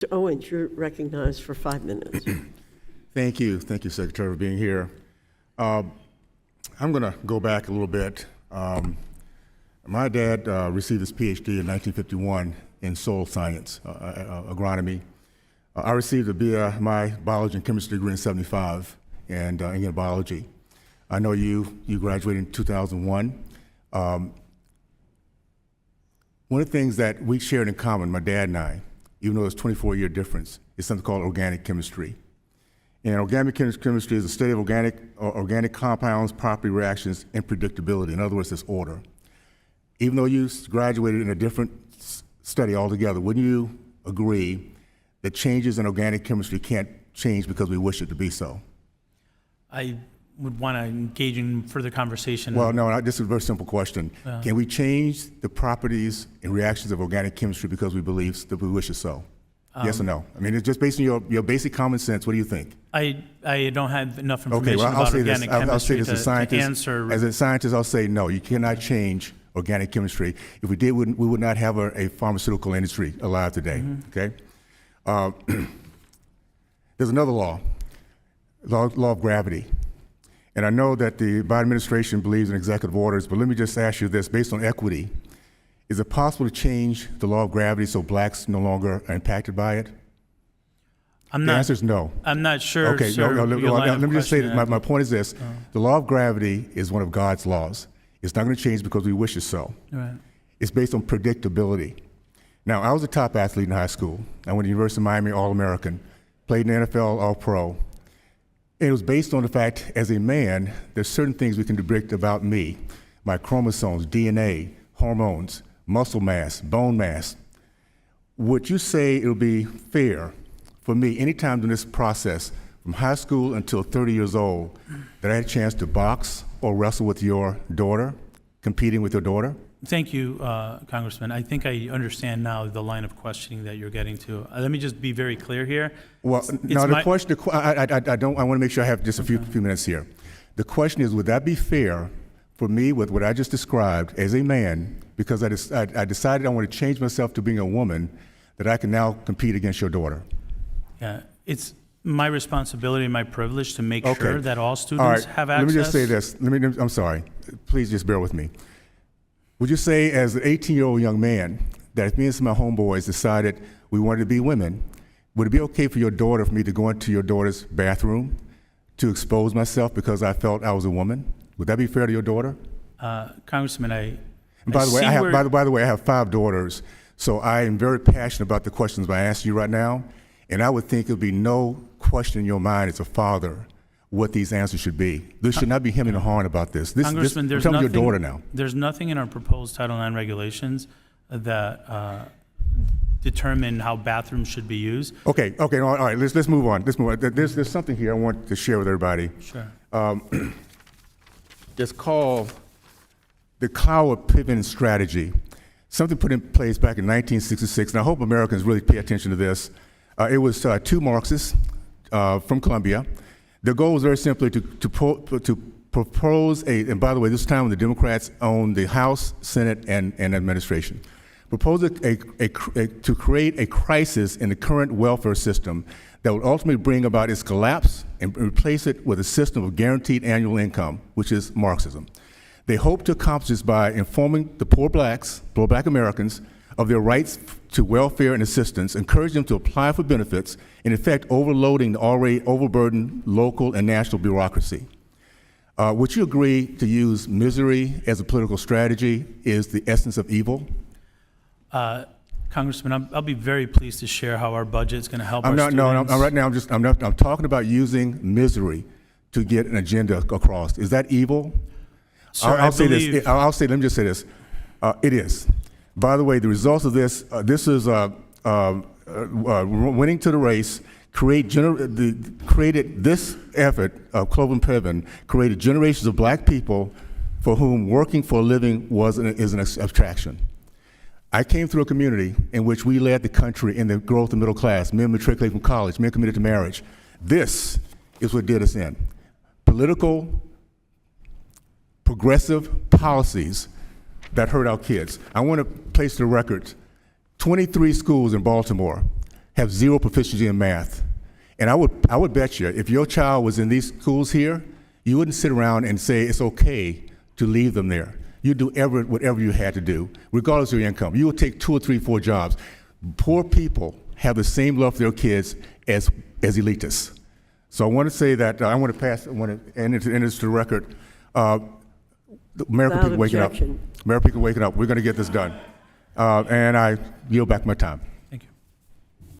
Mr. Owens, you're recognized for 5 minutes. Thank you, Secretary, for being here. I'm going to go back a little bit. My dad received his PhD in 1951 in soil science, agronomy. I received my biology and chemistry degree in '75 and in biology. I know you graduated in 2001. One of the things that we shared in common, my dad and I, even though it's a 24-year difference, is something called organic chemistry. And organic chemistry is the study of organic compounds, property reactions, and predictability. In other words, it's order. Even though you graduated in a different study altogether, wouldn't you agree that changes in organic chemistry can't change because we wish it to be so? I would want to engage in further conversation. Well, no, this is a very simple question. Can we change the properties and reactions of organic chemistry because we believe that we wish it so? Yes or no? I mean, it's just based on your basic common sense. What do you think? I don't have enough information Okay, well, about organic chemistry I'll say this as a scientist. to answer. As a scientist, I'll say no. You cannot change organic chemistry. If we did, we would not have a pharmaceutical industry alive today. Okay. There's another law of gravity. And I know that the Biden administration believes in executive orders, but let me just ask you this, based on equity, is it possible to change the law of gravity so blacks no longer are impacted by it? The answer is no. I'm not sure, okay, sir. Let me just say that my point is this. The law of gravity is one of God's laws. It's not going to change because we wish it so. Right. It's based on predictability. Now, I was a top athlete in high school. I went to the University of Miami All-American, played in the NFL All-Pro. It was based on the fact, as a man, there's certain things we can predict about me, my chromosomes, DNA, hormones, muscle mass, bone mass. Would you say it would be fair for me, anytime during this process, from high school until 30 years old, that I had a chance to box or wrestle with your daughter, competing with your daughter? Thank you, Congressman. I think I understand now the line of questioning that you're getting to. Let me just be very clear here. Well, now the question, I want to make sure I have just a few minutes here. The question is, would that be fair for me with what I just described as a man, because I decided I want to change myself to being a woman, that I can now compete against your daughter? Yeah, it's my responsibility and my privilege to make sure that all students have access. Let me just say this. I'm sorry. Please just bear with me. Would you say, as an 18-year-old young man, that if me and some of my homeboys decided we wanted to be women, would it be okay for your daughter, for me to go into your daughter's bathroom to expose myself because I felt I was a woman? Would that be fair to your daughter? Congressman, by the way, I have 5 daughters, so I am very passionate about the questions I ask you right now, and I would think there would be no question in your mind as a father what these answers should be. There should not be hemming and hawing about this. Congressman, there's nothing, your daughter now. There's nothing in our proposed Title IX regulations that determine how bathrooms should be used. Okay, all right. Let's move on. There's something here I want to share with everybody. Sure. It's called the cloud pivot strategy. Something put in place back in 1966, and I hope Americans really pay attention to this. It was 2 Marxists from Columbia. The goal was very simply to propose and by the way, this time when the Democrats owned the House, Senate, and administration, propose to create a crisis in the current welfare system that would ultimately bring about its collapse and replace it with a system of guaranteed annual income, which is Marxism. They hope to accomplish this by informing the poor black Americans of their rights to welfare and assistance, encourage them to apply for benefits, in effect overloading the already overburdened local and national bureaucracy. Would you agree to use misery as a political strategy is the essence of evil? Congressman, I'll be very pleased to share how our budget is going to help I'm talking about using misery to get an agenda across. Is that evil? Sir, let me just say this. It is. By the way, the results of this, this is winning to the race, created this effort of Cloven Piven, created generations of black people for whom working for a living is an abstraction. I came through a community in which we led the country in the growth of the middle class, men matriculated from college, men committed to marriage. This is what did us in. Political, progressive policies that hurt our kids. I want to place the record, 23 schools in Baltimore have zero proficiency in math. And I would bet you, if your child was in these schools here, you wouldn't sit around and say it's okay to leave them there. You'd do whatever you had to do, regardless of your income. You would take 2 or 3, 4 jobs. Poor people have the same love for their kids as elitists. So I want to say that I want to end this to the record. The American Without people waking up. objection. American people waking up. We're going to get this done. And I yield back my time.